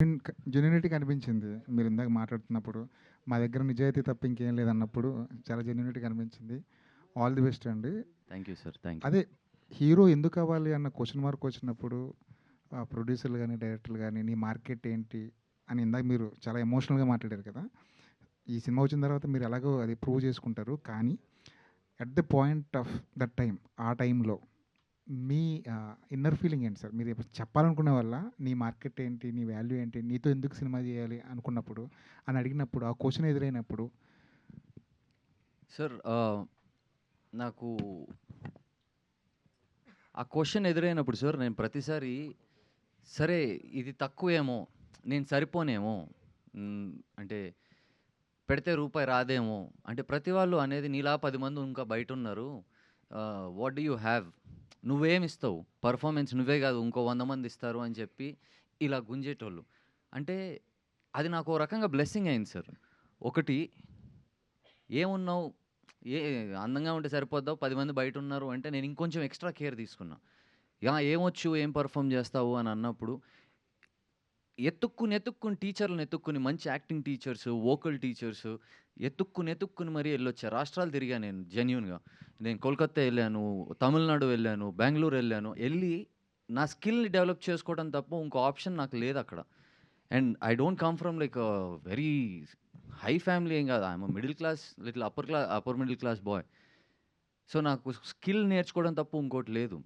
Genuinity కనిపించింది. మీరిందాక మాట్లాడుతున్నప్పుడు. మా దగ్గర నిజాయితీ తప్ప ఇంకేం లేదన్నప్పుడు చాలా జెన్యూనిటీ కనిపించింది. ఆల్ ది బెస్ట్ అండి. Thank you sir. Thank you. అదే హీరో ఎందుకవ్వాలి అన్న క్వెషన్ మార్క్ వచ్చినప్పుడు ప్రొడ్యూసర్లు గానీ, డైరెక్టర్లు గానీ, నీ మార్కెట్ ఏంటి అని ఇందాక మీరు చాలా ఎమోషనల్‌గా మాట్లాడారు కదా! ఈ సినిమా వచ్చిన తర్వాత మీరు ఎలాగో అది ప్రూవ్ చేసుకుంటారు. కానీ at the point of that time ఆ టైంలో మీ ఇన్నర్ ఫీలింగ్ ఏంటి సార్? మీరు ఇప్పుడు చెప్పాలనుకునే వల్ల నీ మార్కెట్ ఏంటి? నీ వాల్యూ ఏంటి? నీతో ఎందుకు సినిమా చేయాలి అనుకున్నప్పుడు అని అడిగినప్పుడు ఆ క్వెషన్ ఎదురైనప్పుడు సార్ నాకు ఆ క్వెషన్ ఎదురైనప్పుడు సార్ నేను ప్రతిసారి సరే ఇది తక్కువేమో, నేను సరిపోనేమో, అంటే పెడితే రూపాయి రాదేమో, అంటే ప్రతి వాళ్ళు అనేది నీలా 10 మంది ఇంకా బయటున్నారు. What do you have? నువ్వేమిస్తావు? పర్ఫార్మెన్స్ నువ్వే కాదు ఇంకో 100 మంది ఇస్తారు అని చెప్పి ఇలా గుంజేటోళ్ళు. అంటే అది నాకు ఓ రకంగా బ్లెస్సింగ్ అయింది సార్. ఒకటి ఏమున్నావు? ఏ అందంగా ఉంటే సరిపోద్దావు 10 మంది బయటున్నారు అంటే నేను ఇంకొంచెం ఎక్స్‌ట్రా కేర్ తీసుకున్నా. ఏమొచ్చు? ఏం పెర్ఫార్మ్ చేస్తావు? అని అన్నప్పుడు ఎతుక్కుని టీచర్‌లని ఎతుక్కుని మంచి యాక్టింగ్ టీచర్స్, వోకల్ టీచర్స్ ఎతుక్కుని మరీ ఎళ్ళొచ్చా. రాష్ట్రాలు తిరిగా నేను జెన్యూన్‌గా. నేను కోల్కత్తా ఎళ్ళాను, తమిళనాడు వెళ్ళాను, బెంగుళూరు ఎళ్ళాను. ఎళ్ళి నా స్కిల్‌ని డెవలప్ చేసుకోవడం తప్ప ఇంకో ఆప్షన్ నాకు లేదక్కడ. And I don't come from like very high family ఏం కాదు. I'm a middle class little upper middle class boy. So, నాకు స్కిల్ నేర్చుకోవడం తప్ప ఇంకోటి లేదు.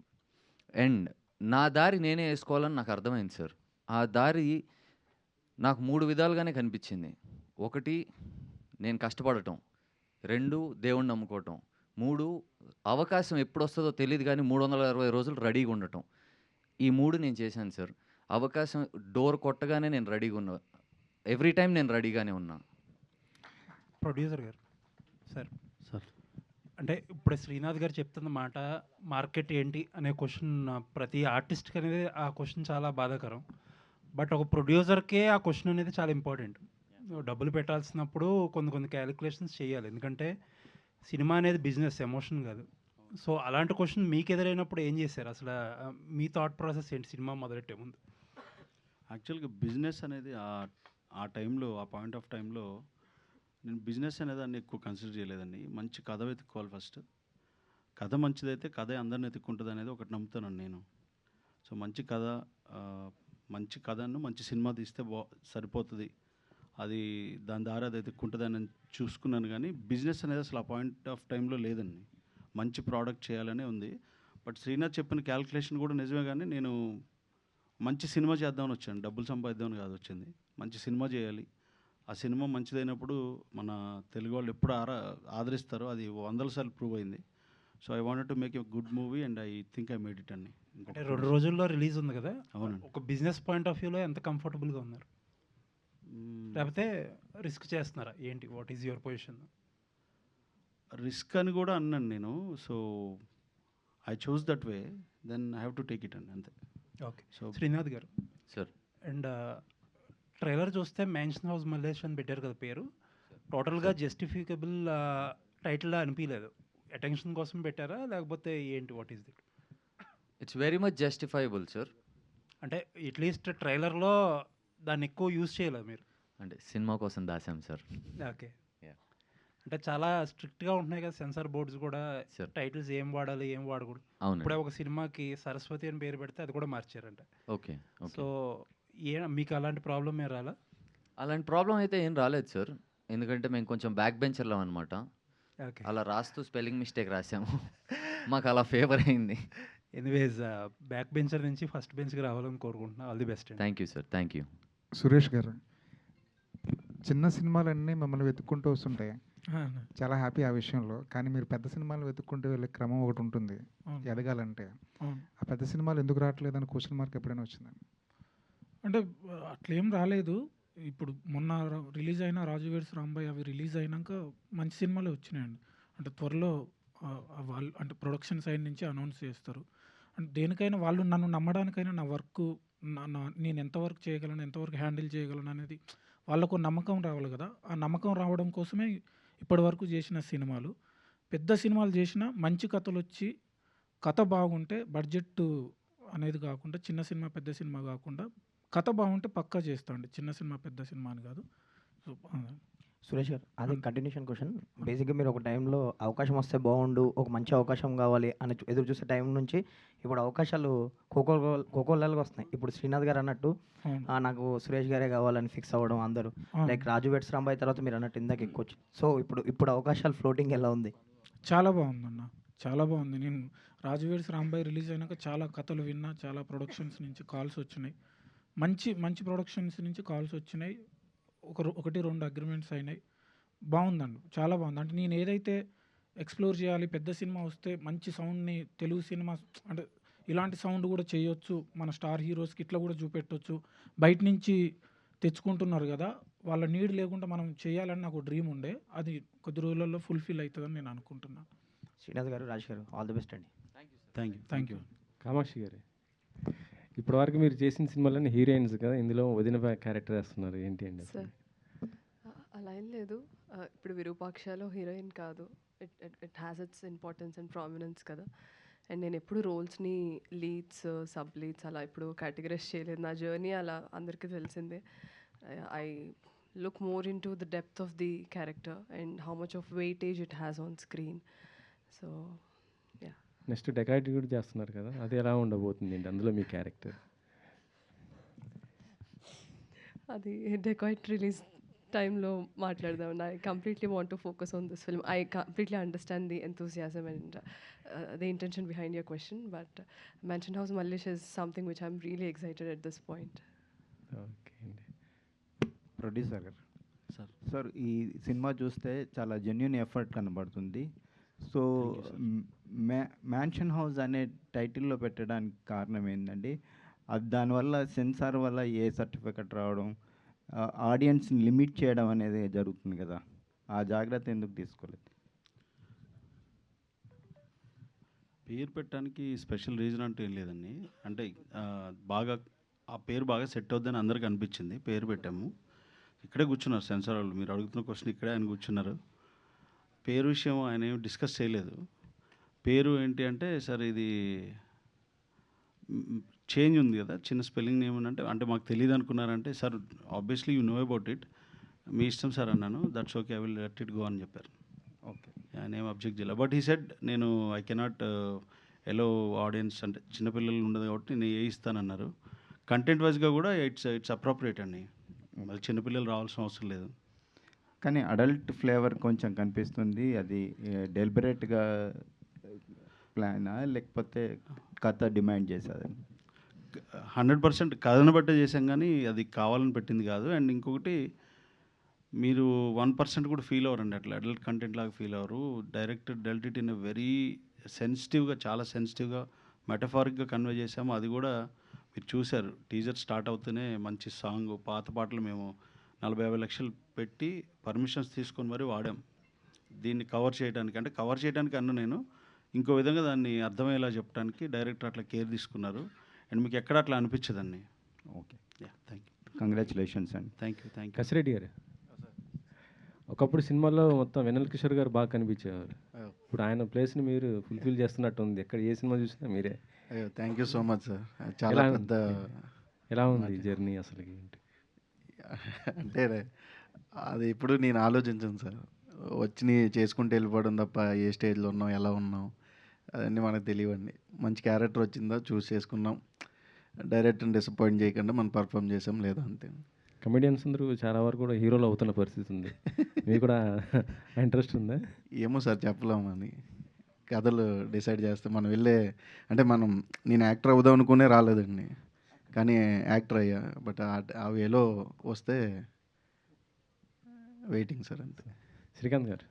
అండ్ నా దారి నేనే ఏసుకోవాలని నాకు అర్థమైంది సార్. ఆ దారి నాకు 3 విధాలుగానే కనిపించింది. ఒకటి నేను కష్టపడటం. 2 దేవుడిని నమ్ముకోవటం. 3 అవకాశం ఎప్పుడొస్తదో తెలీదు గానీ 360 రోజులు రెడీగా ఉండటం. ఈ 3 నేను చేశాను సార్. అవకాశం డోర్ కొట్టగానే నేను రెడీగా ఉన్నా. ఎవ్రీ టైమ్ నేను రెడీగానే ఉన్నా. ప్రొడ్యూసర్ గారు సార్, సార్ అంటే ఇప్పుడు శ్రీనాథ్ గారు చెప్తున్న మాట మార్కెట్ ఏంటి అనే క్వశ్చన్ ప్రతి ఆర్టిస్ట్కి అనేది ఆ క్వశ్చన్ చాలా బాధాకరం. బట్ ఒక ప్రొడ్యూసర్కే ఆ క్వశ్చన్ అనేది చాలా ఇంపార్టెంట్. డబ్బులు పెట్టాల్సినప్పుడు కొన్ని క్యాలిక్యులేషన్స్ చేయాలి, ఎందుకంటే సినిమా అనేది బిజినెస్, ఎమోషన్ కాదు. సో అలాంటి క్వశ్చన్ మీకు ఎదురైనప్పుడు ఏం చేశారు అసలు? మీ థాట్ ప్రాసెస్ ఏంటి సినిమా మొదలెట్టే ముందు? యాక్చువల్గా బిజినెస్ అనేది ఆ టైంలో, ఆ పాయింట్ ఆఫ్ టైంలో నేను బిజినెస్ అనేదాన్ని ఎక్కువ కన్సిడర్ చేయలేదండి. మంచి కథ వెతుక్కోవాలి ఫస్ట్. కథ మంచిదైతే కథే అందరిని వెతుక్కుంటుంది అనేది ఒకటి నమ్ముతానండి నేను. సో మంచి కథను మంచి సినిమా తీస్తే సరిపోతుంది, అది దాని దారి అది వెతుక్కుంటుందని నేను చూసుకున్నాను. కానీ బిజినెస్ అనేది అసలు ఆ పాయింట్ ఆఫ్ టైంలో లేదండి. మంచి ప్రోడక్ట్ చేయాలనే ఉంది. బట్ శ్రీనాథ్ చెప్పిన క్యాల్కులేషన్ కూడా నిజమే, కానీ నేను మంచి సినిమా చేద్దామని వచ్చాను, డబ్బులు సంపాదిద్దామని కాదు వచ్చింది. మంచి సినిమా చేయాలి, ఆ సినిమా మంచిదైనప్పుడు మన తెలుగు వాళ్ళు ఎప్పుడు ఆదరిస్తారో అది 100 సార్లు ప్రూవ్ అయింది. So I wanted to make a good movie and I think I made it అండి. అంటే 2 రోజుల్లో రిలీజ్ ఉంది కదా, అవునండి. ఒక బిజినెస్ పాయింట్ ఆఫ్ వ్యూలో ఎంత కంఫర్టబుల్గా ఉన్నారు? లేకపోతే రిస్క్ చేస్తున్నారా ఏంటి? What is your position? Risk అని కూడా అన్నాను నేను. So I choose that way, then I have to take it అండి, అంతే. Okay. So Srinath garu sir and trailer చూస్తే మ్యాన్షన్ హౌస్ మల్లేష్ అని పెట్టారు కదా పేరు. టోటల్గా జస్టిఫికబుల్ టైటిల్ అనిపించలేదు. అటెన్షన్ కోసం పెట్టారా లేకపోతే ఏంటి? What is that? It's very much justifiable sir. అంటే అట్లీస్ట్ ట్రైలర్లో దాన్ని ఎక్కువ యూజ్ చేయలేదు మీరు. అంటే సినిమా కోసం దాసాం సార్. ఓకే. Yeah. అంటే చాలా స్ట్రిక్ట్గా ఉంటున్నాయి కదా సెన్సార్ బోర్డ్స్ కూడా, Sure. టైటిల్స్ ఏం వాడాలి ఏం వాడకూడదు. అవునండి. ఇప్పుడే ఒక సినిమాకి సరస్వతి అని పేరు పెడితే అది కూడా మార్చారంట. ఓకే. సో మీకు అలాంటి ప్రాబ్లం ఏం రాలా? అలాంటి ప్రాబ్లం అయితే ఏం రాలేదు సార్. ఎందుకంటే మేము కొంచెం బ్యాక్ బెంచర్‌లం అనమాట. ఓకే. అలా రాస్తూ స్పెల్లింగ్ మిస్టేక్ రాసాము. మాకు అలా ఫేవర్ అయింది. ఎనీవేస్ బ్యాక్ బెంచర్ నుంచి ఫస్ట్ బెంచ్కి రావాలని కోరుకుంటున్నా. ఆల్ ది బెస్ట్ అండి. Thank you sir. Thank you. Suresh గారు, చిన్న సినిమాలన్నీ మమ్మల్ని వెతుక్కుంటూ వస్తుంటాయి. చాలా హ్యాపీ ఆ విషయంలో. కానీ మీరు పెద్ద సినిమాలు వెతుక్కుంటూ వెళ్ళే క్రమం ఒకటి ఉంటుంది ఎదగాలంటే. ఆ పెద్ద సినిమాలు ఎందుకు రావట్లేదని క్వశ్చన్ మార్క్ ఎప్పుడైనా వచ్చిందండి? అంటే అట్లేం రాలేదు. ఇప్పుడు మొన్న రిలీజ్ అయిన 'రాజు వెడ్స్ రాంబాయ్' అవి రిలీజ్ అయినాక మంచి సినిమాలే వచ్చినాయండి. అంటే త్వరలో వాళ్ళు అంటే ప్రొడక్షన్ సైడ్ నుంచి అనౌన్స్ చేస్తారు. అంటే దేనికైనా వాళ్ళు నన్ను నమ్మడానికైనా నా వర్క్ నేను ఎంతవరకు చేయగలను, ఎంతవరకు హ్యాండిల్ చేయగలను అనేది వాళ్ళకు నమ్మకం రావాలి కదా. ఆ నమ్మకం రావడం కోసమే ఇప్పటివరకు చేసిన సినిమాలు. పెద్ద సినిమాలు చేసినా మంచి కథలొచ్చి కథ బాగుంటే బడ్జెట్ అనేది కాకుండా చిన్న సినిమా పెద్ద సినిమా కాకుండా కథ బాగుంటే పక్కా చేస్తా అండి. చిన్న సినిమా, పెద్ద సినిమా అని కాదు. సో సురేష్ గారు అదే అన్- కంటిన్యూషన్ క్వశ్చన్. బేసిక్గా మీరు ఒక టైంలో అవకాశం వస్తే బాగుండు, ఒక మంచి అవకాశం కావాలి అని ఎదురు చూసే టైం నుంచి ఇప్పుడు అవకాశాలు కోకోలాగా వస్తున్నాయి. ఇప్పుడు శ్రీనాథ్ గారు అన్నట్టు అవును. నాకు సురేష్ గారే కావాలని ఫిక్స్ అవ్వడం అందరూ, అవును. లైక్ రాజు వెడ్స్ రాంబాయ్ తర్వాత మీరు అన్నట్టు ఇందాక ఎక్కువచ్చు. సో ఇప్పుడు అవకాశాలు ఫ్లోటింగ్ ఎలా ఉంది? చాలా బాగుందన్న, చాలా బాగుంది. నేను రాజువేడ్స్ రాంబాయ్ రిలీజ్ అయినాక చాలా కథలు విన్నా, చాలా ప్రొడక్షన్స్ నుంచి కాల్స్ వచ్చినాయి. మంచి మంచి ప్రొడక్షన్స్ నుంచి కాల్స్ వచ్చినాయి. ఒకటి రెండు అగ్రిమెంట్స్ అయినాయి. బాగుందండి, చాలా బాగుంది. అంటే నేను ఏదైతే ఎక్స్ప్లోర్ చేయాలి, పెద్ద సినిమా వస్తే మంచి సౌండ్ని, తెలుగు సినిమా అంటే ఇలాంటి సౌండ్ కూడా చేయొచ్చు, మన స్టార్ హీరోస్కి ఇట్లా కూడా చూపెట్టొచ్చు, బయట నుంచి తెచ్చుకుంటున్నారు కదా, వాళ్ళ నీడ్ లేకుండా మనం చేయాలని నాకు డ్రీమ్ ఉండే. అది కొద్ది రోజులలో ఫుల్ఫిల్ అవుతుందని నేను అనుకుంటున్నాను. Srinath garu, Raj garu, all the best అండి. Thank you. కామాక్షి గారు, ఇప్పటివరకు మీరు చేసిన సినిమాలన్నీ హీరోయిన్స్ కదా, ఇందులో వదిన క్యారెక్టర్ వేస్తున్నారు, ఏంటి అండి అసలు? సార్ అలా ఏం లేదు. ఇప్పుడు విరూపాక్షలో హీరోయిన్ కాదు. It has its importance and prominence కదా. అండ్ నేను ఎప్పుడు రోల్స్ని లీడ్స్, సబ్ లీడ్స్ అలా ఇప్పుడు కేటగరైజ్ చేయలేదు. నా జర్నీ అలా అందరికీ తెలిసిందే. I look more into the depth of the character and how much of weightage it has on screen. So yeah. Next dacoit కూడా చేస్తున్నారు కదా, అది ఎలా ఉండబోతుంది అండి అందులో మీ క్యారెక్టర్? అది డెకాయిట్ రిలీజ్ టైంలో మాట్లాడదాం. I completely want to focus on this film. I completely understand the enthusiasm and the intention behind your question, but mention house Mallesh is something which I'm really excited at this point. Okay అండి. Producer గారు, sir sir ఈ cinema చూస్తే చాలా genuine effort కనబడుతుంది. So mansion house అనే టైటిల్లో పెట్టడానికి కారణం ఏంటండి? అది దానివల్ల సెన్సార్ వల్ల ఏ సర్టిఫికెట్ రావడం, ఆడియన్స్ని లిమిట్ చేయడం అనేది జరుగుతుంది కదా, ఆ జాగ్రత్త ఎందుకు తీసుకోలేదు? పేరు పెట్టడానికి స్పెషల్ రీజన్ అంటూ ఏం లేదండి. అంటే బాగా ఆ పేరు బాగా సెట్ అవుద్దని అందరికీ అనిపించింది, పేరు పెట్టాము. ఇక్కడే కూర్చున్నారు సెన్సార్ వాళ్ళు, మీరు అడుగుతున్న క్వశ్చన్ ఇక్కడే ఆయన కూర్చున్నారు. పేరు విషయం ఆయన ఏమి డిస్కస్ చేయలేదు. పేరు ఏంటి అంటే, సార్ ఇది చేంజ్ ఉంది కదా, చిన్న స్పెల్లింగ్ నేమ్ అంటే మాకు తెలియదు అనుకున్నారంటే, sir obviously you know about it, మీ ఇష్టం సార్ అన్నాను. That's okay, I will let it go అని చెప్పారు. ఓకే, ఆయన ఏం అబ్జెక్ట్ చేయలేదు. బట్ హీ సెడ్ నేను ఐ కెనాట్ ఎలో ఆడియన్స్, అంటే చిన్నపిల్లలు ఉండదు కాబట్టి నేను ఏ ఇస్తానన్నారు. కంటెంట్ వైజ్గా కూడా ఇట్స్ అప్రోప్రియేట్ అండి, మళ్ళీ చిన్నపిల్లలు రావాల్సిన అవసరం లేదు. కానీ అడల్ట్ ఫ్లేవర్ కొంచెం కనిపిస్తుంది. అది డెలిబరేట్గా ప్లానా లేకపోతే కథ డిమాండ్ చేసేదని? 100% కథను బట్టే చేసాం, కానీ అది కావాలని పెట్టింది కాదు. అండ్ ఇంకొకటి, మీరు 1% కూడా ఫీల్ అవ్వరండి అట్లా అడల్ట్ కంటెంట్ లాగా ఫీల్ అవ్వరు. Director dwelt it in very సెన్సిటివ్గా, చాలా సెన్సిటివ్గా, మెటఫారిక్గా కన్వే చేసాము. అది కూడా మీరు చూశారు, టీజర్ స్టార్ట్ అవుతూనే మంచి సాంగ్, పాత పాటలు మేము 40-50 లక్షలు పెట్టి పర్మిషన్స్ తీసుకొని మరీ వాడాం దీన్ని కవర్ చేయడానికి. అంటే కవర్ చేయడానికి అన్న నేను ఇంకో విధంగా దాన్ని అర్థమయ్యేలా చెప్పడానికి డైరెక్టర్ అట్లా కేర్ తీసుకున్నారు. అండ్ మీకు ఎక్కడ అట్లా అనిపించదండి. Okay, yeah, thank you. Congratulations అండి. Thank you. కసిరెడ్డి గారు, ఒకప్పుడు సినిమాల్లో మొత్తం వెన్నెల కిషోర్ గారు బాగా కనిపించేవారు, ఇప్పుడు ఆయన ప్లేస్ని మీరు ఫుల్ఫిల్ చేస్తున్నట్టు ఉంది. ఎక్కడ ఏ సినిమా చూసినా మీరే. అయ్యో, thank you so much sir. ఎలా చాలా ఉంది? పెద్ద ఎలా ఉంది జర్నీ అసలు ఏంటి? అంటే అది ఇప్పుడు నేను ఆలోచించాను సార్. వచ్చి చేసుకుంటూ వెళ్ళిపోవడం తప్ప ఏ స్టేజ్లో ఉన్నాం, ఎలా ఉన్నాం అవన్నీ మనకు తెలియవండి. మంచి క్యారెక్టర్ వచ్చిందా చూస్ చేసుకున్నాం, డైరెక్టర్ని డిసప్పాయింట్ చేయకుండా మనం పర్ఫామ్ చేసాం, లేదా అంతే. కమెడియన్స్ అందరూ చాలా వరకు కూడా హీరోలు అవుతున్న పరిస్థితి ఉంది, మీకు కూడా ఇంట్రెస్ట్ ఉందా? ఏమో సార్ చెప్పలేమని, కథలు డిసైడ్ చేస్తే మనం నేను యాక్టర్ అవుదాం అనుకునే రాలేదండి, కానీ యాక్టర్ అయ్యా. బట్ ఆ వేలో వస్తే వెయిటింగ్ సార్, అంతే. శ్రీకాంత్ గారు,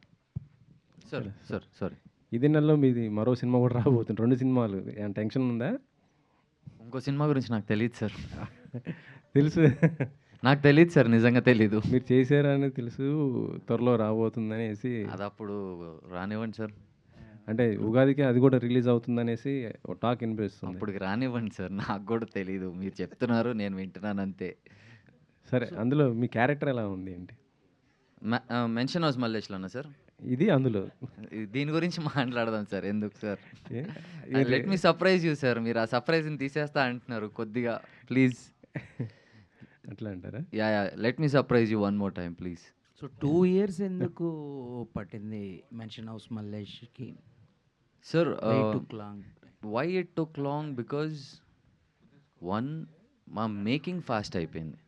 సారీ ఇదే నెలలో మీది మరో సినిమా కూడా రాబోతుంది, 2 సినిమాలు, ఏమైనా టెన్షన్ ఉందా? ఇంకో సినిమా గురించి నాకు తెలియదు సార్. తెలుసు, నాకు తెలియదు సార్, నిజంగా తెలీదు. మీరు చేశారని తెలుసు, త్వరలో రాబోతుందనేసి. అది అప్పుడు రానివ్వండి సార్, అంటే ఉగాదికి అది కూడా రిలీజ్ అవుతుందనేసి టాక్ వినిపిస్తుంది. అప్పటికి రానివ్వండి సార్, నాకు కూడా తెలీదు. మీరు చెప్తున్నారు, నేను వింటున్నాను అంతే. సరే, అందులో మీ క్యారెక్టర్ ఎలా ఉంది ఏంటి? మెన్షన్ హౌస్ మల్లేష్లో అన్నా సార్, ఇది అందులో దీని గురించి మాట్లాడదాం సార్. ఎందుకు సార్? ఏ? Let me surprise you sir. మీరు ఆ సర్ప్రైజ్ని తీసేస్తా అంటున్నారు కొద్దిగా, ప్లీజ్. అట్లా అంటారా? Yeah let me surprise you one more time please. So 2 years ఎందుకు పట్టింది మెన్షన్ హౌస్ మల్లేష్కి? Sir why took long? Why it took long because one, మా మేకింగ్ ఫాస్ట్ అయిపోయింది,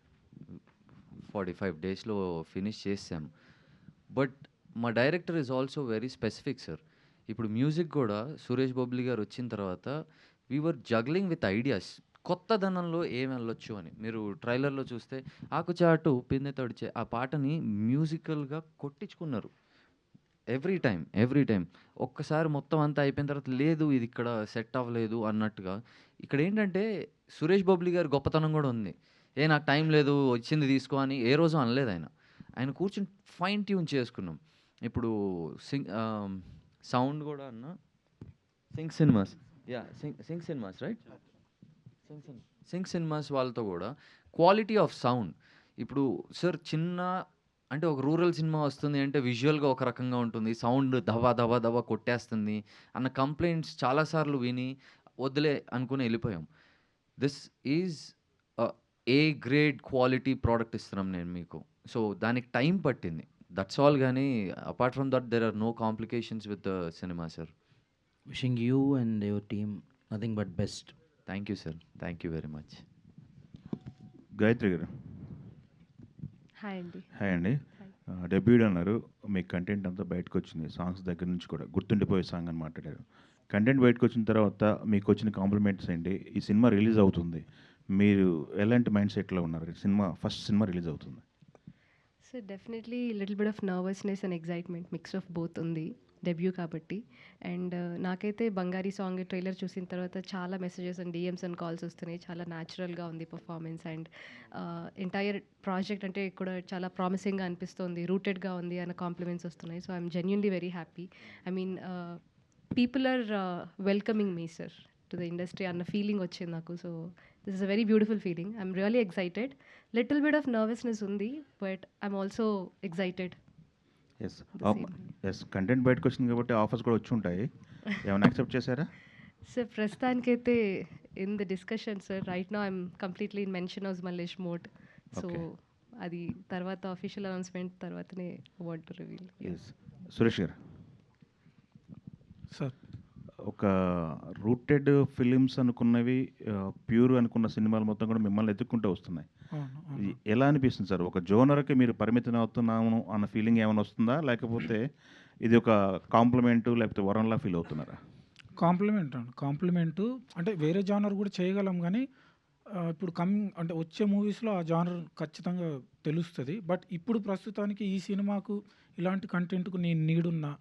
45 డేస్లో ఫినిష్ చేసాం. బట్ మా director is also very specific sir. ఇప్పుడు music కూడా సురేష్ బొబ్లీ గారు వచ్చిన తర్వాత వీఆర్ జగ్లింగ్ విత్ ఐడియాస్, కొత్తదనంలో ఏం వెళ్ళొచ్చు అని. మీరు ట్రైలర్లో చూస్తే ఆకుచాటు పిందె తడిచే ఆ పాటని మ్యూజికల్గా కొట్టించుకున్నారు ఎవ్రీ టైం. ఒక్కసారి మొత్తం అంతా అయిపోయిన తర్వాత లేదు ఇది ఇక్కడ సెట్ అవ్వలేదు అన్నట్టుగా. ఇక్కడ ఏంటంటే సురేష్ బొబ్లీ గారి గొప్పతనం కూడా ఉంది. నాకు టైం లేదు వచ్చింది తీసుకో అని ఏ రోజు అనలేదు ఆయన కూర్చుని ఫైన్ ట్యూన్ చేసుకున్నాం. ఇప్పుడు సౌండ్ కూడా అన్న Singh cinemas right, Singh cinemas వాళ్ళతో కూడా క్వాలిటీ ఆఫ్ సౌండ్. ఇప్పుడు సార్ చిన్న అంటే ఒక రూరల్ సినిమా వస్తుంది అంటే విజువల్గా ఒక రకంగా ఉంటుంది, సౌండ్ దవా కొట్టేస్తుంది అన్న కంప్లైంట్స్ చాలాసార్లు విని వదిలే అనుకుని వెళ్ళిపోయాం. This is A grade quality product ఇస్తున్నాం నేను మీకు. సో దానికి టైం పట్టింది, దట్స్ ఆల్. కానీ apart from that there are no complications with the cinema sir. Wishing you and your team nothing but best. Thank you sir, thank you very much. Gayatri garu hi అండి. Hi అండి. డెబ్యూడ్ అన్నారు, మీ content అంతా బయటకు వచ్చింది, songs దగ్గర నుంచి కూడా గుర్తుండిపోయే సాంగ్ అని మాట్లాడారు. కంటెంట్ బయటకు వచ్చిన తర్వాత మీకు వచ్చిన కాంప్లిమెంట్స్ ఏంటి? ఈ సినిమా రిలీజ్ అవుతుంది, మీరు ఎలాంటి మైండ్ సెట్లో ఉన్నారు? ఫస్ట్ సినిమా రిలీజ్ అవుతుంది. So definitely little bit of nervousness and excitement mix of both ఉంది డెబ్యూ కాబట్టి. అండ్ నాకైతే బంగారీ సాంగ్ ట్రైలర్ చూసిన తర్వాత చాలా messages and DMs and calls వస్తున్నాయి. చాలా న్యాచురల్గా ఉంది పర్ఫార్మెన్స్ అండ్ ఎంటైర్ ప్రాజెక్ట్ అంటే కూడా చాలా ప్రామిసింగ్గా అనిపిస్తుంది, రూటెడ్గా ఉంది అన్న కాంప్లిమెంట్స్ వస్తున్నాయి. So I'm genuinely very happy. I mean people are welcoming me sir to the industry అన్న ఫీలింగ్ వచ్చింది నాకు. So this is a very beautiful feeling. I'm really excited. Little bit of nervousness ఉంది but I'm also excited. As content బయటకు వచ్చింది కాబట్టి offers కూడా వచ్చి ఉంటాయి, ఏమైనా యాక్సెప్ట్ చేశారా? సార్ ప్రస్తుతానికైతే in the discussion sir, right now I'm completely in mention house Mallesh mode. So అది తర్వాత అఫీషియల్ అనౌన్స్మెంట్ తర్వాతనే వాంట్ టు రివీల్. సురేష్ గారు సార్, ఒక రూటెడ్ ఫిలిమ్స్ అనుకున్నవి, ప్యూర్ అనుకున్న సినిమాలు మొత్తం కూడా మిమ్మల్ని ఎత్తుక్కుంటూ వస్తున్నాయి. ఎలా అనిపిస్తుంది సార్? ఒక జోనర్కి మీరు పరిమితం అవుతున్నాము అన్న ఫీలింగ్ ఏమైనా వస్తుందా, లేకపోతే ఇది ఒక కాంప్లిమెంటు లేకపోతే వరంలా ఫీల్ అవుతున్నారా? కాంప్లిమెంటు అంటే వేరే జానర్ కూడా చేయగలం కానీ ఇప్పుడు అంటే వచ్చే మూవీస్లో ఆ జానర్ ఖచ్చితంగా తెలుస్తుంది. బట్ ఇప్పుడు ప్రస్తుతానికి ఈ సినిమాకు ఇలాంటి కంటెంట్కు నేను నీడున్నా,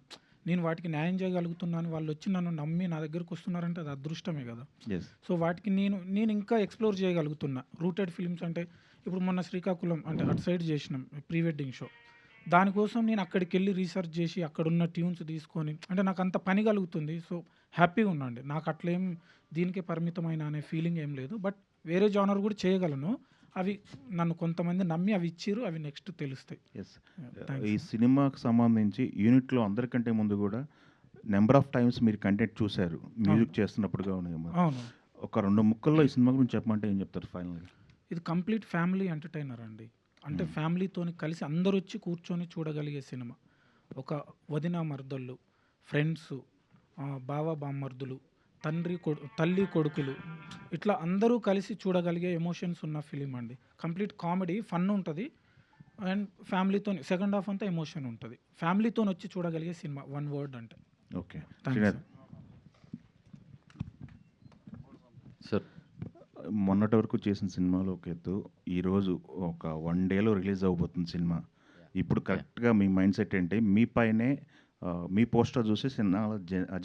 నేను వాటికి న్యాయం చేయగలుగుతున్నాను, వాళ్ళు వచ్చి నన్ను నమ్మి నా దగ్గరకు వస్తున్నారంటే అది అదృష్టమే కదా. సో వాటికి నేను ఇంకా ఎక్స్ప్లోర్ చేయగలుగుతున్నా. రూటెడ్ ఫిల్మ్స్ అంటే ఇప్పుడు మొన్న శ్రీకాకుళం అంటే అటు సైడ్ చేసినాం ప్రీ వెడ్డింగ్ షో, దానికోసం నేను అక్కడికి వెళ్ళి రీసెర్చ్ చేసి అక్కడున్న ట్యూన్స్ తీసుకొని అంటే నాకు అంత పని కలుగుతుంది. సో హ్యాపీగా ఉన్నాండి. నాకు అట్లేం దీనికే పరిమితమైన అనే ఫీలింగ్ ఏం లేదు. బట్ వేరే జానర్ కూడా చేయగలను. అవి నన్ను కొంతమంది నమ్మి అవి ఇచ్చిర్రు, అవి నెక్స్ట్ తెలుస్తాయి. ఈ సినిమాకి సంబంధించి యూనిట్లో అందరికంటే ముందు కూడా నెంబర్ ఆఫ్ టైమ్స్ మీరు కంటెంట్ చూశారు మ్యూజిక్ చేస్తున్నప్పుడుగా ఉన్నాయి. ఒక 2 ముక్కల్లో ఈ సినిమా గురించి చెప్పమంటే ఏం చెప్తారు ఫైనల్గా? ఇది కంప్లీట్ ఫ్యామిలీ ఎంటర్టైనర్ అండి. అంటే ఫ్యామిలీతో కలిసి అందరూ వచ్చి కూర్చొని చూడగలిగే సినిమా. ఒక వదిన మర్దళ్ళు, ఫ్రెండ్స్, బావ బామ్మర్దులు, తల్లి కొడుకులు, ఇట్లా అందరూ కలిసి చూడగలిగే ఎమోషన్స్ ఉన్న ఫిలిం అండి. కంప్లీట్ కామెడీ, ఫన్ ఉంటుంది అండ్ ఫ్యామిలీతో సెకండ్ హాఫ్ అంతా ఎమోషన్ ఉంటుంది. ఫ్యామిలీతో వచ్చి చూడగలిగే సినిమా, వన్ వర్డ్ అంటే. ఓకే సార్, మొన్నటి వరకు చేసిన సినిమాలో ఒక ఎత్తు, ఈరోజు ఒక 1 డేలో రిలీజ్ అవబోతుంది సినిమా. ఇప్పుడు కరెక్ట్గా మీ మైండ్ సెట్ ఏంటి? మీ పైనే మీ పోస్టర్ చూసి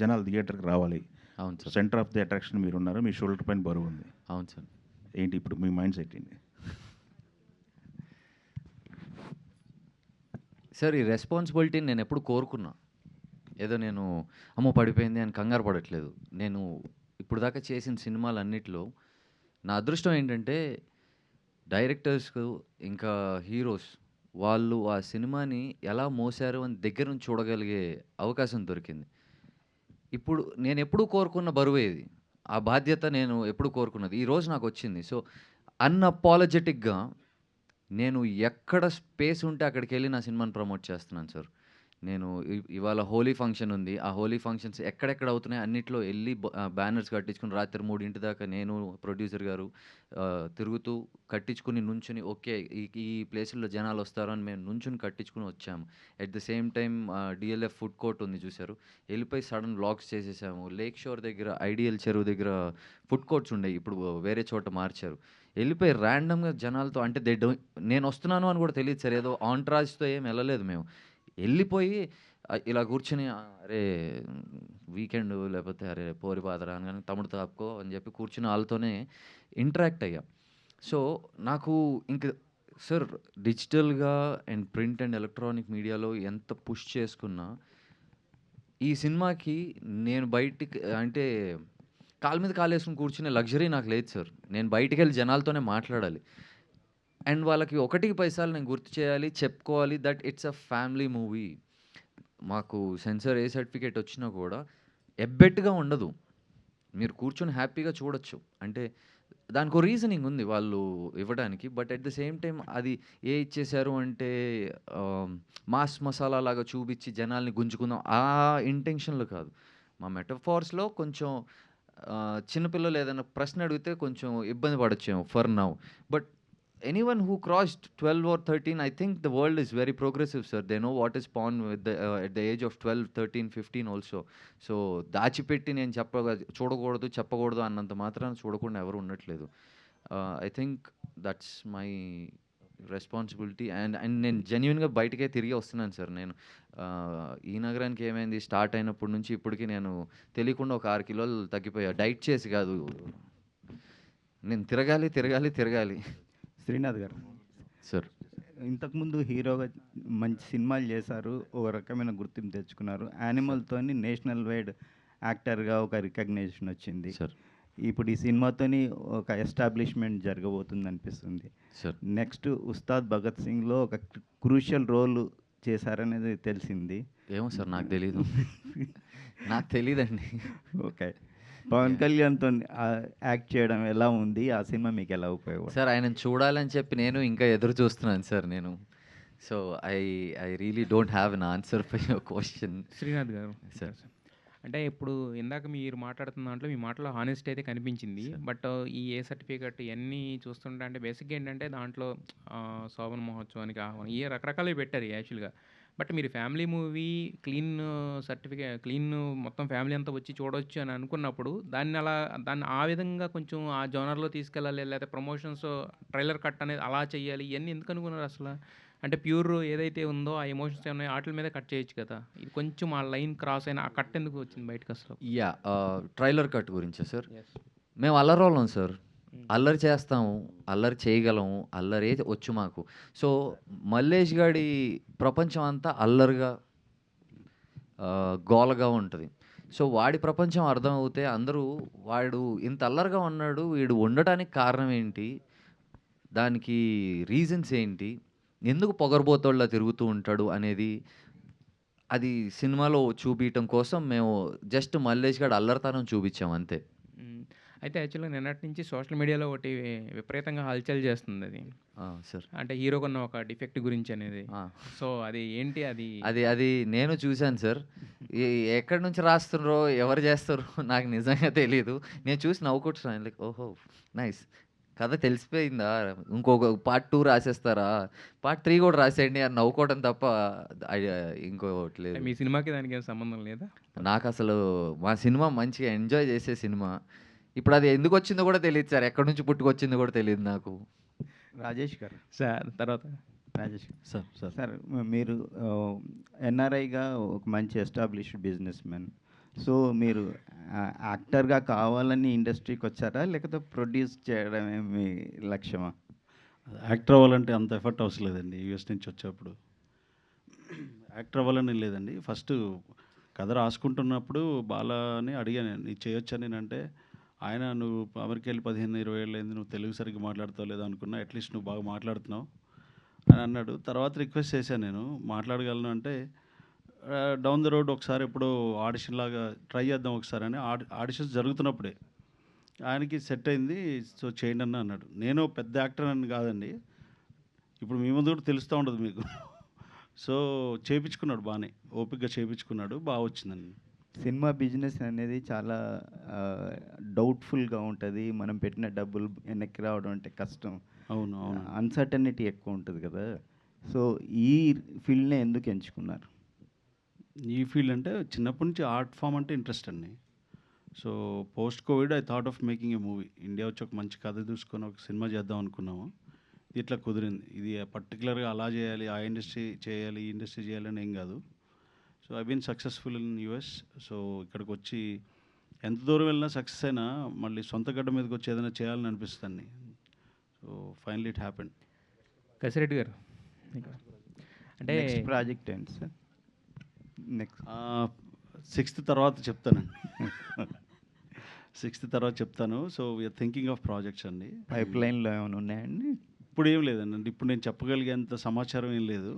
జనాలు థియేటర్కి రావాలి. అవును sir. Centre of the attraction మీరు ఉన్నారు, మీ షోల్డర్ పైన బరువు ఉంది. అవును సార్. ఏంటి ఇప్పుడు మీ మైండ్ సెట్ ఏంటి సార్? ఈ రెస్పాన్సిబిలిటీని నేను ఎప్పుడు కోరుకున్నా. ఏదో నేను అమ్మో పడిపోయింది అని కంగారు పడట్లేదు. నేను ఇప్పుడు దాకా చేసిన సినిమాలన్నిటిలో నా అదృష్టం ఏంటంటే డైరెక్టర్స్కు ఇంకా హీరోస్ వాళ్ళు ఆ సినిమాని ఎలా మోసారు అని దగ్గర నుంచి చూడగలిగే అవకాశం దొరికింది. ఇప్పుడు నేను ఎప్పుడూ కోరుకున్న బరువే ఇది. ఆ బాధ్యత నేను ఎప్పుడు కోరుకున్నది ఈరోజు నాకు వచ్చింది. సో అన్అపాలజెటిక్గా నేను ఎక్కడ స్పేస్ ఉంటే అక్కడికెళ్ళి నా సినిమాని ప్రమోట్ చేస్తున్నాను సార్. నేను ఇవాళ హోలీ ఫంక్షన్ ఉంది. ఆ హోలీ ఫంక్షన్స్ ఎక్కడెక్కడ అవుతున్నాయో అన్నిట్లో ఎళ్లి బ్యానర్స్ కట్టించుకొని రాత్రి 3 దాకా నేను, ప్రొడ్యూసర్ గారు తిరుగుతూ కట్టించుకొని నుంచుని ఓకే. ఈ ఈ ప్లేసుల్లో జనాలొస్తారు అని మేము నుంచుని కట్టించుకొని వచ్చాము. At the same time DLF food court ఉంది చూసారు. ఎళ్ళిపోయి సడన్ వ్లాగ్స్ చేసేసాము. లేక్ షోర్ దగ్గర ఐడియల్ చెరువు దగ్గర ఫుడ్ కోర్ట్స్ ఉండేయి. ఇప్పుడు వేరే చోట మార్చారు. ఎళ్ళిపోయి ర్యాండమ్‌గా జనాలతో అంటే నేనొస్తున్నాను అని కూడా తెలీదు సార్. ఏదో ఆంట్రాజ్‌తో ఏం ఎళ్ళలేదు మేము. ఎళ్ళిపోయి ఇలా కూర్చొని అరే వీకెండ్ లేకపోతే అరే పోరిపాదరా అనగానే తమ్ముడు తాపుకో అని చెప్పి కూర్చుని ఆళ్ళతోనే ఇంటరాక్ట్ అయ్యా. సో నాకు ఇంక సార్ డిజిటల్‌గా అండ్ ప్రింట్ అండ్ ఎలక్ట్రానిక్ మీడియాలో ఎంత పుష్ చేసుకున్నా ఈ సినిమాకి నేను బయటికి అంటే కాలు మీద కాలేసుకొని కూర్చునే లగ్జరీ నాకు లేదు సార్. నేను బయటికెళ్ళి జనాలతోనే మాట్లాడాలి. అండ్ వాళ్ళకి ఒకటికి పైసాలు నేను గుర్తు చేయాలి, చెప్పుకోవాలి that it's a family movie. మాకు సెన్సార్ ఏ సర్టిఫికేట్ వచ్చినా కూడా ఎబ్బెట్టుగా ఉండదు. మీరు కూర్చొని హ్యాపీగా చూడొచ్చు. అంటే దానికో రీజనింగ్ ఉంది వాళ్ళు ఇవ్వడానికి. But at the same time అది ఇచ్చేశారు అంటే మాస్ మసాలా లాగా చూపించి జనాల్ని గుంజుకుందాం ఆ ఇంటెన్షన్‌లో కాదు. మా మెటఫార్స్‌లో కొంచెం చిన్నపిల్లలు ఏదైనా ప్రశ్న అడిగితే కొంచెం ఇబ్బంది పడొచ్చేమో for now. But anyone who crossed 12 or 13, I think the world is very progressive, sir. They know what is porn at the age of 12, 13, 15 also. So దాచిపెట్టి నేను చూడకూడదు, చెప్పకూడదు అన్నంత మాత్రాన చూడకుండా ఎవరు ఉండట్లేదు. I think that's my responsibility. And నేను జెన్యూన్‌గా బయటికే తిరిగి వస్తున్నాను సార్. నేను ఈ నగరానికి ఏమైంది స్టార్ట్ అయినప్పటి నుంచి ఇప్పటికి నేను తెలియకుండా ఒక 6 కిలోలు తగ్గిపోయా. డైట్ చేసి కాదు. నేను తిరగాలి. శ్రీనాథ్ గారు సార్ ఇంతకుముందు హీరోగా మంచి సినిమాలు చేశారు, ఒక రకమైన గుర్తింపు తెచ్చుకున్నారు. యానిమల్తోని నేషనల్ వైడ్ యాక్టర్గా ఒక రికగ్నిషన్ వచ్చింది. సార్ ఇప్పుడు ఈ సినిమాతోని ఒక ఎస్టాబ్లిష్మెంట్ జరగబోతుంది అనిపిస్తుంది. సార్ నెక్స్ట్ ఉస్తాద్ భగత్ సింగ్లో ఒక క్రూషియల్ రోల్ చేశారనేది తెలిసింది. ఏమో సార్ నాకు తెలీదు. నాకు తెలీదండి. ఓకే. పవన్ కళ్యాణ్తో యాక్ట్ చేయడం ఎలా ఉంది? ఆ సినిమా మీకు ఎలా ఉపయోగపడింది? సార్ ఆయనను చూడాలని చెప్పి నేను ఇంకా ఎదురు చూస్తున్నాను సార్ నేను. So I really don't have an answer for your question. Srinath garu sir అంటే ఇప్పుడు ఇందాక మీరు మాట్లాడుతున్న దాంట్లో మీ మాటలో హానెస్టీ అయితే కనిపించింది. బట్ ఈ ఏ సర్టిఫికేట్ ఇవన్నీ చూస్తుంటే అంటే బేసిక్గా ఏంటంటే దాంట్లో శోభన మహోత్సవానికి ఆహ్వానం ఈ రకరకాలవి పెట్టారు యాక్చువల్గా. బట్ మీరు ఫ్యామిలీ మూవీ క్లీన్ క్లీన్ మొత్తం ఫ్యామిలీ అంతా వచ్చి చూడొచ్చు అని అనుకున్నప్పుడు దాన్ని ఆ విధంగా కొంచెం ఆ జోనర్లో తీసుకెళ్ళాలి, లేకపోతే ప్రమోషన్స్ ట్రైలర్ కట్ అనేది అలా చేయాలి, ఇవన్నీ ఎందుకు అనుకున్నారు అసలు? అంటే ప్యూర్ ఏదైతే ఉందో ఆ ఎమోషన్స్ ఏమన్నాయో వాటి మీద కట్ చేయొచ్చు కదా. ఇది కొంచెం ఆ లైన్ క్రాస్ అయినా ఆ కట్ ఎందుకు వచ్చింది బయటకు అసలు? యా ట్రైలర్ కట్ గురించా సార్? మేము అల్లరోళ్ళం సార్. అల్లరి చేస్తాము, అల్లరి చేయగలము, అల్లరే వచ్చు మాకు. సో మల్లేష్ గాడి ప్రపంచం అంతా అల్లరిగా గోలగా ఉంటుంది. సో వాడి ప్రపంచం అర్థం అవుతే అందరూ వాడు ఇంత అల్లరిగా ఉన్నాడు, వీడు ఉండటానికి కారణం ఏంటి, దానికి రీజన్స్ ఏంటి, ఎందుకు పొగరబోతోళ్ళ తిరుగుతూ ఉంటాడు అనేది అది సినిమాలో చూపించడం కోసం మేము జస్ట్ మల్లేష్ గాడు అల్లరితనం చూపించాం అంతే. అయితే యాక్చువల్గా నిన్నటి నుంచి సోషల్ మీడియాలో ఒకటి విపరీతంగా హల్చల్ చేస్తుంది అది సార్. అంటే హీరోకున్న ఒక డిఫెక్ట్ గురించి అనేది. సో అది ఏంటి అది నేను చూశాను సార్. ఎక్కడి నుంచి రాస్తున్నారో ఎవరు చేస్తారో నాకు నిజంగా తెలీదు. నేను చూసి నవ్వుకుంటున్నాను. లైక్ ఓహో నైస్, కథ తెలిసిపోయిందా, ఇంకొక పార్ట్ 2 రాసేస్తారా, పార్ట్ 3 కూడా రాసేయండి అని నవ్వుకోవడం తప్ప ఇంకోటి లేదు. మీ సినిమాకి దానికి ఏం సంబంధం లేదా? నాకు అసలు మా సినిమా మంచిగా ఎంజాయ్ చేసే సినిమా. ఇప్పుడు అది ఎందుకు వచ్చిందో కూడా తెలియదు సార్, ఎక్కడి నుంచి పుట్టుకొచ్చిందో కూడా తెలియదు నాకు. రాజేష్ గారు సార్ తర్వాత రాజేష్ సార్ మీరు ఎన్ఆర్ఐగా ఒక మంచి ఎస్టాబ్లిష్డ్ బిజినెస్ మ్యాన్. సో మీరు యాక్టర్గా కావాలని ఇండస్ట్రీకి వచ్చారా, లేకపోతే ప్రొడ్యూస్ చేయడమే మీ లక్ష్యమా? యాక్టర్ అవ్వాలంటే అంత ఎఫర్ట్ అవసరం లేదండి. యూఎస్ నుంచి వచ్చేప్పుడు యాక్టర్ అవ్వాలని లేదండి. ఫస్ట్ కథ రాసుకుంటున్నప్పుడు బాలాని అడిగాను, నీకు చేయొచ్చా నేనంటే ఆయన నువ్వు అమెరికా వెళ్ళి 15-20 ఏళ్ళు అయింది, నువ్వు తెలుగు సరిగ్గా మాట్లాడుతావు లేదా అనుకున్నా, అట్లీస్ట్ నువ్వు బాగా మాట్లాడుతున్నావు అని అన్నాడు. తర్వాత రిక్వెస్ట్ చేశాను నేను మాట్లాడగలను అంటే డౌన్ ద రోడ్ ఒకసారి ఎప్పుడో ఆడిషన్ లాగా ట్రై చేద్దాం ఒకసారి అని ఆడిషన్స్ జరుగుతున్నప్పుడే ఆయనకి సెట్ అయింది. సో చేయండి అన్న అన్నాడు. నేను పెద్ద యాక్టర్ అని కాదండి, ఇప్పుడు మీ ముందు కూడా తెలుస్తూ ఉంటుంది మీకు. సో చేయించుకున్నాడు బాగానే, ఓపికగా చేయించుకున్నాడు, బాగా వచ్చిందండి. సినిమా బిజినెస్ అనేది చాలా డౌట్ఫుల్గా ఉంటుంది. మనం పెట్టిన డబ్బులు వెనక్కి రావడం అంటే కష్టం. అవును, అవును. అన్సర్టనిటీ ఎక్కువ ఉంటుంది కదా. సో ఈ ఫీల్డ్నే ఎందుకు ఎంచుకున్నారు? ఈ ఫీల్డ్ అంటే చిన్నప్పటి నుంచి ఆర్ట్ ఫామ్ అంటే ఇంట్రెస్ట్ అండి. So post Covid I thought of making a movie. India వచ్చి ఒక మంచి కథ చూసుకొని ఒక సినిమా చేద్దాం అనుకున్నాము. ఇది ఇట్లా కుదిరింది. ఇది పర్టికులర్గా అలా చేయాలి, ఆ ఇండస్ట్రీ చేయాలి, ఈ ఇండస్ట్రీ చేయాలని ఏం కాదు. So I been successful in US. So ఇక్కడికి వచ్చి ఎంత దూరం వెళ్ళినా సక్సెస్ అయినా మళ్ళీ సొంత గడ్డ మీదకి వచ్చి ఏదైనా చేయాలని అనిపిస్తుంది. So finally it happened. Kasireddy garu అంటే నెక్స్ట్ ప్రాజెక్ట్ ఏంటి సార్? నెక్స్ట్ 6th తర్వాత చెప్తానండి. 6th తర్వాత చెప్తాను. So we are thinking of projects అండి. పైప్ లైన్లో ఏమైనా ఉన్నాయండి? ఇప్పుడు ఏం లేదండి, ఇప్పుడు నేను చెప్పగలిగేంత సమాచారం ఏం లేదు.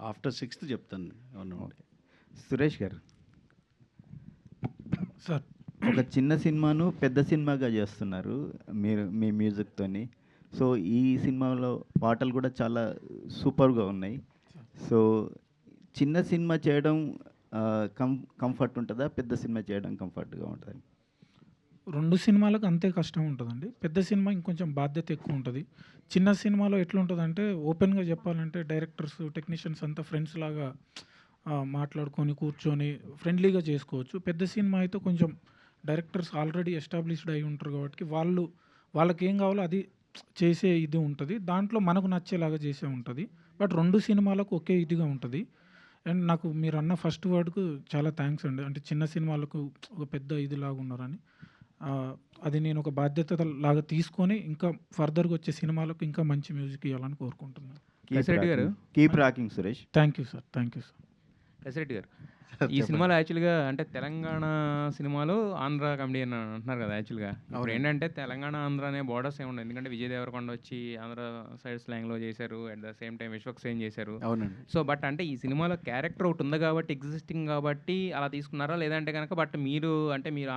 ఆఫ్టర్ 6th చెప్తాను ఏమన్నా ఉంటే. సురేష్ గారు, సార్ ఒక చిన్న సినిమాను పెద్ద సినిమాగా చేస్తున్నారు మీరు మీ మ్యూజిక్తోని. సో ఈ సినిమాలో పాటలు కూడా చాలా సూపర్గా ఉన్నాయి. సో చిన్న సినిమా చేయడం కంఫర్ట్ ఉంటుందా, పెద్ద సినిమా చేయడం కంఫర్ట్గా ఉంటుంది? 2 సినిమాలకు అంతే కష్టం ఉంటుందండి. పెద్ద సినిమా ఇంకొంచెం బాధ్యత ఎక్కువ ఉంటుంది. చిన్న సినిమాలో ఎట్లుంటుందంటే ఓపెన్గా చెప్పాలంటే డైరెక్టర్స్, టెక్నీషియన్స్ అంతా ఫ్రెండ్స్ లాగా మాట్లాడుకొని కూర్చొని ఫ్రెండ్లీగా చేసుకోవచ్చు. పెద్ద సినిమా అయితే కొంచెం డైరెక్టర్స్ ఆల్రెడీ ఎస్టాబ్లిష్డ్ అయి ఉంటారు కాబట్టి వాళ్ళకి ఏం కావాలో అది చేసే ఇది ఉంటుంది. దాంట్లో మనకు నచ్చేలాగా చేసే ఉంటుంది. బట్ 2 సినిమాలకు ఒకే ఇదిగా ఉంటుంది. అండ్ నాకు మీరు అన్న ఫస్ట్ వర్డ్కు చాలా థ్యాంక్స్ అండి. అంటే చిన్న సినిమాలకు ఒక పెద్ద ఇదిలాగా ఉన్నారని. అది నేను ఒక బాధ్యత లాగా తీసుకొని ఇంకా ఫర్దర్గా వచ్చే సినిమాలకు ఇంకా మంచి మ్యూజిక్ ఇవ్వాలని కోరుకుంటున్నాను. కసిరెడ్డి గారు keep rocking Suresh. Thank you sir. Thank you sir. Kasireddy గారు ఈ సినిమాలో యాక్చువల్గా అంటే తెలంగాణ సినిమాలో ఆంధ్ర కమెడీ అని అంటున్నారు కదా. యాక్చువల్గా ఇప్పుడు ఏంటంటే తెలంగాణ ఆంధ్ర అనే బోర్డర్స్ ఏమి ఉండవు. ఎందుకంటే విజయ్ దేవరకొండ వచ్చి ఆంధ్ర సైడ్ స్లాంగ్లో చేశారు, at the same time Vishwak Sen చేశారు. అవునండి. సో బట్ అంటే ఈ సినిమాలో క్యారెక్టర్ ఒకటి ఉంది కాబట్టి ఎగ్జిస్టింగ్ కాబట్టి అలా తీసుకున్నారా, లేదంటే కనుక బట్ మీరు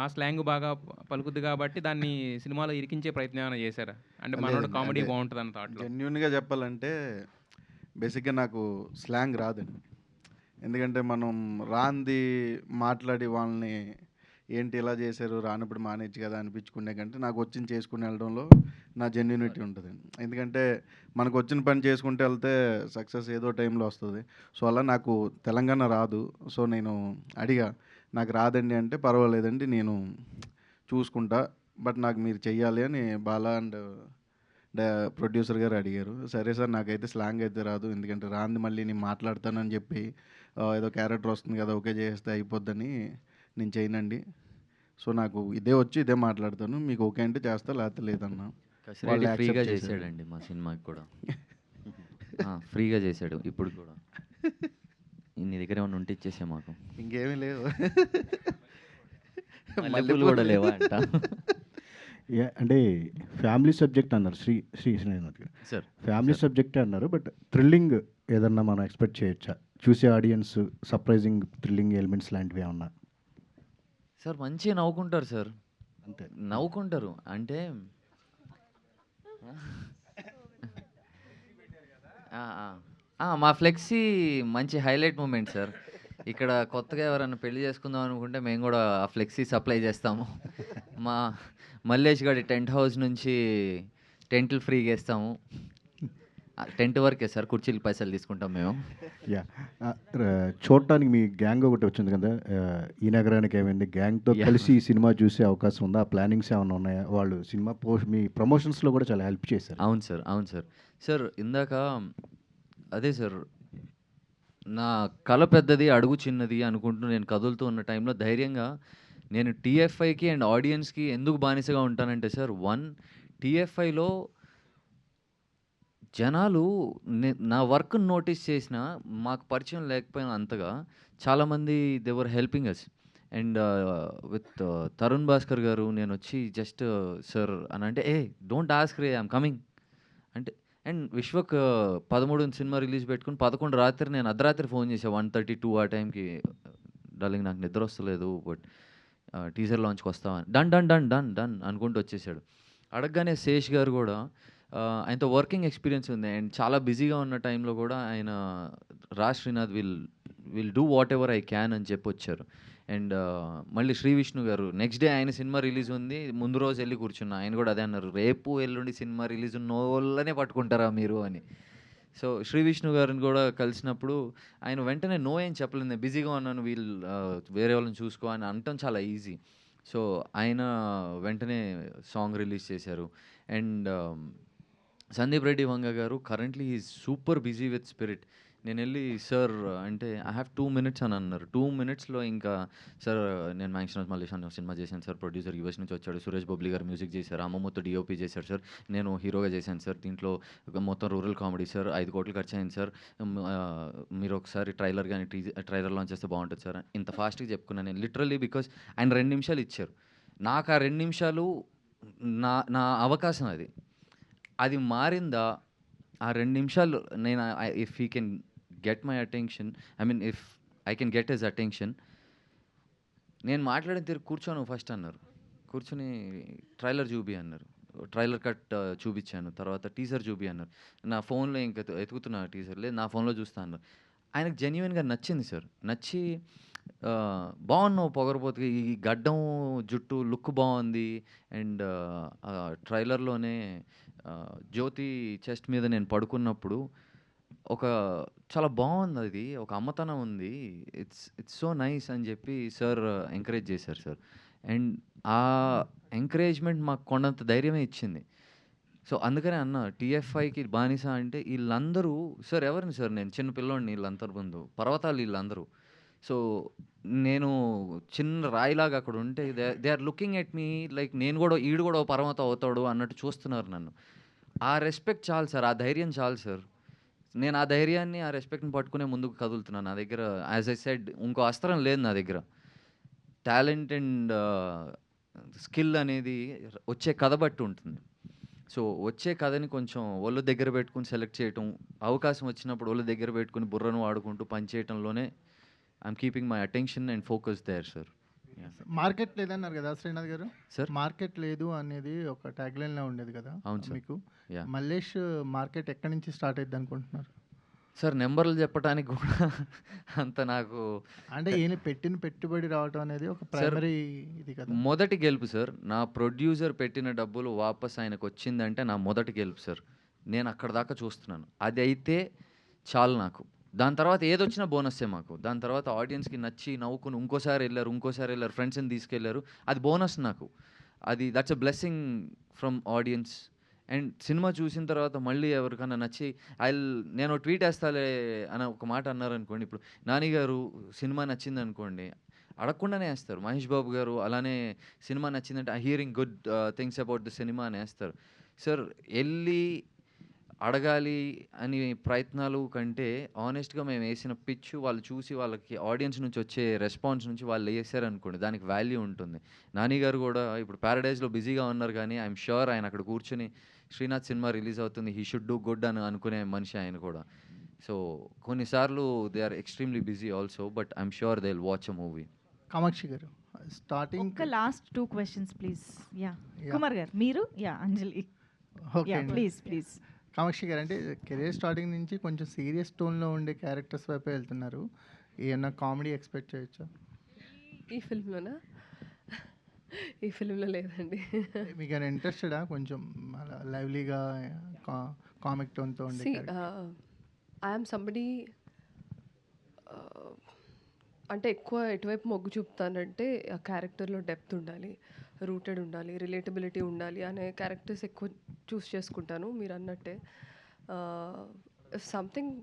ఆ స్లాంగ్ బాగా పలుకుద్ది కాబట్టి దాన్ని సినిమాలో ఇరికించే ప్రయత్నం ఏమైనా చేశారా? అంటే మనోడు కామెడీ బాగుంటుంది అన్న థాట్లో. జెన్యూన్గా చెప్పాలంటే బేసిక్గా నాకు స్లాంగ్ రాదండి. ఎందుకంటే మనం రాంది మాట్లాడి వాళ్ళని ఏంటి ఇలా చేశారు, రానప్పుడు మానేచ్చు కదా అనిపించుకునే కంటే నాకు వచ్చింది చేసుకుని వెళ్ళడంలో నా జెన్యూనిటీ ఉంటుందండి. ఎందుకంటే మనకు వచ్చిన పని చేసుకుంటూ వెళ్తే సక్సెస్ ఏదో టైంలో వస్తుంది. సో అలా నాకు తెలంగాణ రాదు. సో నేను అడిగా, నాకు రాదండి అంటే పర్వాలేదండి నేను చూసుకుంటా, బట్ నాకు మీరు చెయ్యాలి అని బాలా అండ్ ప్రొడ్యూసర్ గారు అడిగారు. సరే సార్ నాకైతే స్లాంగ్ అయితే రాదు, ఎందుకంటే రాంది మళ్ళీ నేను మాట్లాడతానని చెప్పి ఏదో క్యారెక్టర్ వస్తుంది కదా ఓకే చేస్తే అయిపోద్దని నేను చేయనండి. సో నాకు ఇదే వచ్చి ఇదే మాట్లాడతాను, మీకు ఓకే అంటే చేస్తా లేకపోతే లేదన్నా. కసిరెడ్డి ఫ్రీగా చేశాడండి మా సినిమాకి కూడా. ఫ్రీగా చేశాడు ఇప్పుడు కూడా. నీ దగ్గర ఏమైనా ఉంటే ఇచ్చేసే మాకు. ఇంకేమీ లేవు. మల్లెపూలు కూడా లేవా అంట. అంటే ఫ్యామిలీ సబ్జెక్ట్ అన్నారు శ్రీనాథ్ గారు. సార్ ఫ్యామిలీ సబ్జెక్టే అన్నారు, బట్ థ్రిల్లింగ్ ఏదన్నా మనం ఎక్స్పెక్ట్ చేయొచ్చా? చూసే ఆడియన్స్ సర్ప్రైజింగ్ థ్రిల్లింగ్ ఎలిమెంట్స్ లాంటివి ఏమన్నా? సార్ మంచిగా నవ్వుకుంటారు సార్, అంతే నవ్వుకుంటారు. అంటే మా ఫ్లెక్సీ మంచి హైలైట్ మూమెంట్ సార్. ఇక్కడ కొత్తగా ఎవరైనా పెళ్లి చేసుకుందాం అనుకుంటే మేము కూడా ఆ ఫ్లెక్సీ సప్లై చేస్తాము. మా మల్లేష్ గారి టెంట్ హౌస్ నుంచి టెంట్లు ఫ్రీగా ఇస్తాము. టెంట్ వరకే సార్, కుర్చీలు పైసలు తీసుకుంటాం మేము. యా, చూడటానికి మీ గ్యాంగ్ ఒకటి వచ్చింది కదా, ఈ నగరానికి ఏమైంది గ్యాంగ్తో కలిసి ఈ సినిమా చూసే అవకాశం ఉందా? ప్లానింగ్స్ ఏమైనా ఉన్నాయా? వాళ్ళు సినిమా మీ ప్రమోషన్స్లో కూడా చాలా హెల్ప్ చేశారు. అవును సార్, అవును సార్. సార్ ఇందాక అదే సార్, నా కళ పెద్దది అడుగు చిన్నది అనుకుంటూ నేను కదులుతూ ఉన్న టైంలో ధైర్యంగా నేను టీఎఫ్ఐకి అండ్ ఆడియన్స్కి ఎందుకు బానిసగా ఉంటానంటే సార్, టీఎఫ్ఐలో జనాలు నా వర్క్ని నోటీస్ చేసిన, మాకు పరిచయం లేకపోయినా అంతగా చాలామంది they were helping us. And with Tarun Bhaskar garu నేను వచ్చి జస్ట్ సార్ అని అంటే, don't ask ray I'm coming అంటే. అండ్ విశ్వక్ 13 సినిమా రిలీజ్ పెట్టుకుని 11 రాత్రి నేను అర్ధరాత్రి ఫోన్ చేశాను 1:32 ఆ టైంకి, డార్లింగ్ నాకు నిద్ర వస్తలేదు బట్ టీజర్ లాంచ్కి వస్తావని. Done done done done done అనుకుంటూ వచ్చేసాడు. అడగగానే శేష్ గారు కూడా ఆయనతో వర్కింగ్ ఎక్స్పీరియన్స్ ఉంది. అండ్ చాలా బిజీగా ఉన్న టైంలో కూడా ఆయన Srinath will do what ever I can అని చెప్పొచ్చారు. అండ్ మళ్ళీ శ్రీ విష్ణు గారు నెక్స్ట్ డే ఆయన సినిమా రిలీజ్ ఉంది. ముందు రోజు వెళ్ళి కూర్చున్నా. ఆయన కూడా అదే అన్నారు, రేపు ఎల్లుండి సినిమా రిలీజ్ ఉన్నోళ్ళనే పట్టుకుంటారా మీరు అని. సో శ్రీ విష్ణు గారిని కూడా కలిసినప్పుడు ఆయన వెంటనే నో ఏం చెప్పలేదు. నేను బిజీగా ఉన్నాను, వేరే వాళ్ళని చూసుకో అని అనటం చాలా ఈజీ. సో ఆయన వెంటనే సాంగ్ రిలీజ్ చేశారు. అండ్ సందీప్ రెడ్డి వంగ గారు currently is super busy with spirit. నేను వెళ్ళి సార్ అంటే ఐ హ్యావ్ 2 minutes అని అన్నారు. 2 minutesలో ఇంకా సార్ నేను మ్యాక్సిన్ హౌస్ మల్లేష్ అనే సినిమా చేశాను సార్, ప్రొడ్యూసర్ యూఎస్ నుంచి వచ్చాడు, సురేష్ బొబ్లీ గారు మ్యూజిక్ చేశారు, అమ్మమ్మతో డిఓపి చేశారు సార్, నేను హీరోగా చేశాను సార్, దీంట్లో మొత్తం రూరల్ కామెడీ సార్, 5 కోట్లు ఖర్చు అయింది సార్, మీరు ఒకసారి ట్రైలర్ కానీ ట్రైలర్ లాంచ్ చేస్తే బాగుంటుంది సార్. ఇంత ఫాస్ట్గా చెప్పుకున్నాను నేను లిటరల్లీ, బికాస్ ఆయన 2 నిమిషాలు ఇచ్చారు నాకు. ఆ 2 నిమిషాలు నా అవకాశం. అది మారిందా ఆ 2 నిమిషాలు? నేను if he can get my attention, I mean if I can get his attention, నేను మాట్లాడిన తిరిగి కూర్చోను ఫస్ట్ అన్నారు. కూర్చొని ట్రైలర్ చూపి అన్నారు. ట్రైలర్ కట్ చూపించాను. తర్వాత టీజర్ చూపి అన్నారు. నా ఫోన్లో ఇంకా ఎతుకుతున్నా టీజర్, లేదు నా ఫోన్లో చూస్తా అన్నారు. ఆయనకు జెన్యున్గా నచ్చింది సార్. నచ్చి బాగున్నావు పొగరపోతుగా, ఈ గడ్డం జుట్టు లుక్ బాగుంది. అండ్ ట్రైలర్లోనే జ్యోతి చెస్ట్ మీద నేను పడుకున్నప్పుడు ఒక చాలా బాగుంది, అది ఒక అమ్మతనం ఉంది, ఇట్స్ సో నైస్ అని చెప్పి సార్ ఎంకరేజ్ చేశారు సార్. అండ్ ఆ ఎంకరేజ్మెంట్ మాకు కొండంత ధైర్యమే ఇచ్చింది. సో అందుకనే అన్న టీఎఫ్ఐకి బానిస అంటే వీళ్ళందరూ సార్ ఎవరిని సార్, నేను చిన్న పిల్లోడిని వీళ్ళందరి ముందు, పర్వతాలు వీళ్ళందరూ. సో నేను చిన్న రాయిలాగా అక్కడ ఉంటే they are looking at me like నేను కూడా ఈడు కూడా పర్వతం అవుతాడు అన్నట్టు చూస్తున్నారు నన్ను. ఆ రెస్పెక్ట్ చాలు సార్, ఆ ధైర్యం చాలు సార్. నేను ఆ ధైర్యాన్ని ఆ రెస్పెక్ట్ని పట్టుకునే ముందుకు కదులుతున్నాను. నా దగ్గర యాజ్ ఐ సెడ్ ఇంకో అస్త్రం లేదు నా దగ్గర. టాలెంట్ అండ్ స్కిల్ అనేది వచ్చే కథ బట్టి ఉంటుంది. సో వచ్చే కథని కొంచెం ఒళ్ళు దగ్గర పెట్టుకుని సెలెక్ట్ చేయటం, అవకాశం వచ్చినప్పుడు ఒళ్ళు దగ్గర పెట్టుకుని బుర్రను వాడుకుంటూ పనిచేయటంలోనే I'm keeping my attention and focus there sir. Market లేదన్నారు కదా శ్రీనాథ్ గారు సార్, మార్కెట్ లేదు అనేది ఒక ట్యాగ్లైన్లో ఉండేది కదా. అవును సార్. మీకు యా మల్లేష్ మార్కెట్ ఎక్కడి నుంచి స్టార్ట్ అయ్యింది అనుకుంటున్నారు సార్? నెంబర్లు చెప్పడానికి కూడా అంత నాకు అంటే ఈయన పెట్టిన పెట్టుబడి రావడం అనేది ఒక ప్రైమరీ ఇది కదా. మొదటి గెలుపు సార్. నా ప్రొడ్యూసర్ పెట్టిన డబ్బులు వాపస్ ఆయనకు వచ్చిందంటే నా మొదటి గెలుపు సార్. నేను అక్కడ దాకా చూస్తున్నాను. అది అయితే చాలు నాకు. దాని తర్వాత ఏదొచ్చినా బోనస్సే మాకు. దాని తర్వాత ఆడియన్స్కి నచ్చి నవ్వుకుని ఇంకోసారి వెళ్ళారు, ఫ్రెండ్స్ని తీసుకెళ్లారు, అది బోనస్ నాకు. అది that's a blessing from audience. And cinema చూసిన తర్వాత మళ్ళీ ఎవరికైనా నచ్చి నేను ట్వీట్ వేస్తాలే అని ఒక మాట అన్నారనుకోండి. ఇప్పుడు నాని గారు సినిమా నచ్చింది అనుకోండి, అడగకుండానే వేస్తారు. మహేష్ బాబు గారు అలానే సినిమా నచ్చిందంటే hearing good things about the cinema అని వేస్తారు సార్. వెళ్ళి అడగాలి అని ప్రయత్నాలు కంటే ఆనెస్ట్గా మేము వేసిన పిచ్ వాళ్ళు చూసి వాళ్ళకి ఆడియన్స్ నుంచి వచ్చే రెస్పాన్స్ నుంచి వాళ్ళు వేసారనుకోండి, దానికి వాల్యూ ఉంటుంది. నాని గారు కూడా ఇప్పుడు ప్యారడైజ్లో బిజీగా ఉన్నారు, కానీ ఐఎమ్ షూర్ ఆయన అక్కడ కూర్చొని శ్రీనాథ్ సినిమా రిలీజ్ అవుతుంది, హీ షుడ్ డూ గుడ్ అని అనుకునే మనిషి ఆయన కూడా. సో కొన్నిసార్లు they are extremely busy also, but I'm sure they will watch a movie. Kamakshi garu starting ఒక last 2 questions please. Ya Kumar garu మీరు, ya Anjali, ya please. Kamakshi garu అంటే కెరీర్ స్టార్టింగ్ నుంచి కొంచెం సీరియస్ టోన్లో ఉండే క్యారెక్టర్స్ వైపే వెళ్తున్నారు. ఏమన్నా కామెడీ ఎక్స్పెక్ట్ చేయొచ్చా ఈ ఫిల్మ్లోనా? ఈ ఫిల్మ్లో లేదండి. మీకు ఏమైనా ఇంట్రెస్టెడా కొంచెం అలా లైవ్లీగా కామిక్ టోన్తో ఉండే? ఐఎమ్ సంబడి అంటే ఎక్కువ ఎటువైపు మొగ్గు చూపుతానంటే ఆ క్యారెక్టర్లో డెప్త్ ఉండాలి, రూటెడ్ ఉండాలి, రిలేటబిలిటీ ఉండాలి అనే క్యారెక్టర్స్ ఎక్కువ చూస్ చేసుకుంటాను. మీరు అన్నట్టే if something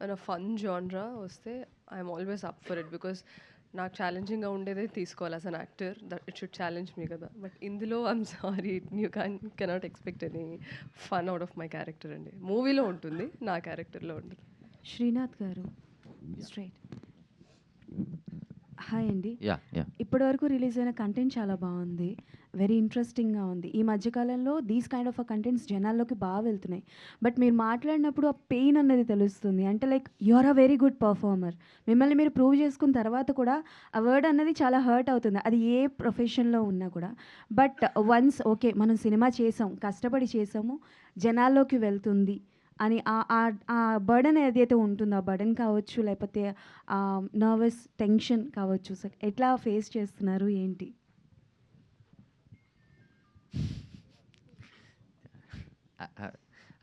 an fun genre వస్తే I'm always up for it, because నాకు ఛాలెంజింగ్గా ఉండేదే తీసుకోవాలి as an actor. That it should challenge me కదా. బట్ ఇందులో I'm sorry, you cannot expect any fun out of my character అండి. మూవీలో ఉంటుంది, నా క్యారెక్టర్లో ఉంటుంది. శ్రీనాథ్ గారు స్ట్రైట్ హాయ్ అండి. యా ఇప్పటివరకు రిలీజ్ అయిన కంటెంట్ చాలా బాగుంది. వెరీ ఇంట్రెస్టింగ్‌గా ఉంది. ఈ మధ్య కాలంలో దీస్ కైండ్ ఆఫ్ కంటెంట్స్ జనాల్లోకి బాగా వెళ్తున్నాయి. బట్ మీరు మాట్లాడినప్పుడు ఆ పెయిన్ అన్నది తెలుస్తుంది. అంటే like you are a very good performer. మిమ్మల్ని మీరు ప్రూవ్ చేసుకున్న తర్వాత కూడా ఆ వర్డ్ అన్నది చాలా హర్ట్ అవుతుంది. అది ఏ ప్రొఫెషన్‌లో ఉన్నా కూడా. బట్ వన్స్ ఓకే మనం సినిమా చేసాం, కష్టపడి చేసాము, జనాల్లోకి వెళ్తుంది అని ఆ బర్డెన్ ఏదైతే ఉంటుందో, ఆ బర్డెన్ కావచ్చు, లేకపోతే నర్వస్ టెన్షన్ కావచ్చు, సో ఎట్లా ఫేస్ చేస్తున్నారు ఏంటి?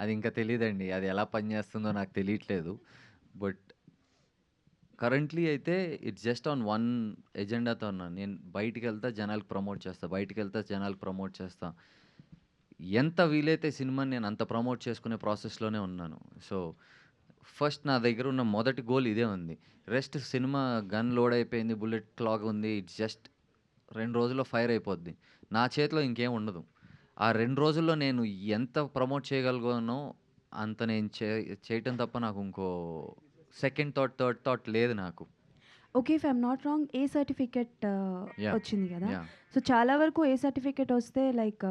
అది ఇంకా తెలీదండి. అది ఎలా పనిచేస్తుందో నాకు తెలియట్లేదు. బట్ కరెంట్లీ అయితే ఇట్స్ జస్ట్ ఆన్ వన్ ఎజెండాతో ఉన్నాను. నేను బయటికెళ్తా, జనాలకు ప్రమోట్ చేస్తా. ఎంత వీలైతే సినిమాని నేను అంత ప్రమోట్ చేసుకునే ప్రాసెస్‌లోనే ఉన్నాను. సో, ఫస్ట్ నా దగ్గర ఉన్న మొదటి గోల్ ఇదే ఉంది. రెస్ట్ సినిమా గన్ లోడ్ అయిపోయింది, బుల్లెట్ క్లాక్ ఉంది. ఇట్స్ జస్ట్ 2 రోజుల్లో ఫైర్ అయిపోద్ది. నా చేతిలో ఇంకేం ఉండదు. ఆ 2 రోజుల్లో నేను ఎంత ప్రమోట్ చేయగలిగానో అంత నేను చేయటం తప్ప నాకు ఇంకో సెకండ్ థాట్, థర్డ్ థాట్ లేదు నాకు. Okay. If I am not wrong A certificate yeah! వచ్చింది కదా! యాహ్! సో చాలా వరకు ఏ సర్టిఫికేట్ వస్తే లైక్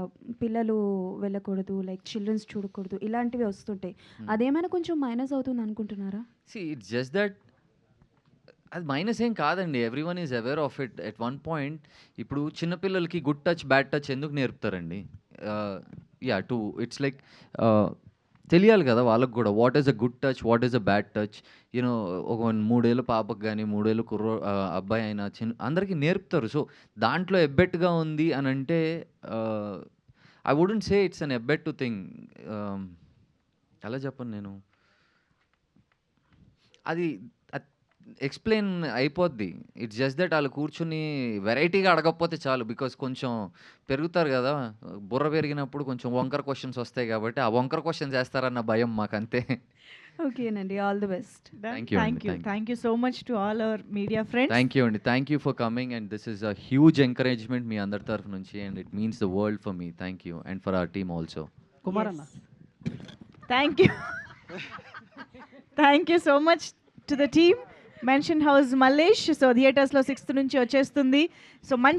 పిల్లలు వెళ్ళకూడదు, లైక్ చిల్డ్రన్స్ చూడకూడదు, ఇలాంటివి వస్తుంటాయి. అదేమైనా కొంచెం మైనస్ అవుతుంది అనుకుంటున్నారా? ఇట్స్ జస్ట్ దట్ అది మైనస్ ఏం కాదండి. Everyone is aware of it at one point. ఇప్పుడు చిన్న పిల్లలకి గుడ్ టచ్, బ్యాడ్ టచ్ ఎందుకు నేర్పుతారండి? ఇట్స్ లైక్ తెలియాలి కదా వాళ్ళకి కూడా. What is a good touch, what is a bad touch. You know ఒక 3 ఏళ్ళ పాపకు కానీ, 3 ఏళ్ళ అబ్బాయి అయినా అందరికీ నేర్పుతారు. సో దాంట్లో ఎబ్బెట్టుగా ఉంది అని అంటే I wouldn't say it's an ఎబ్బెట్టు థింగ్. ఎలా చెప్పను నేను, అది ఎక్స్‌ప్లెయిన్ అయిపోద్ది. ఇట్స్ జస్ట్ దట్ ఆళ్ళు కూర్చొని వెరైటీగా అడగకపోతే చాలు. బికాజ్ కొంచెం పెరుగుతారు కదా! బుర్ర పెరిగినప్పుడు కొంచెం వంకర క్వెషన్స్ వస్తాయి కాబట్టి, ఆ వంకర క్వెషన్స్ ఏస్తారన్న భయం మాకంతే. ఓకేనండి. All the best. Thank you అండి. Thank you so much to all our media friends. Thank you అండి. Thank you for coming and this is a huge encouragement మీ అందరి తరఫు నుంచి and it means the world for me. Thank you and for our team also. Kumar అన్న. Thank you. Thank you so much to the team. Mention house Mallesh. So థియేటర్స్లో 6th నుంచి వచ్చేస్తుంది. So మంచి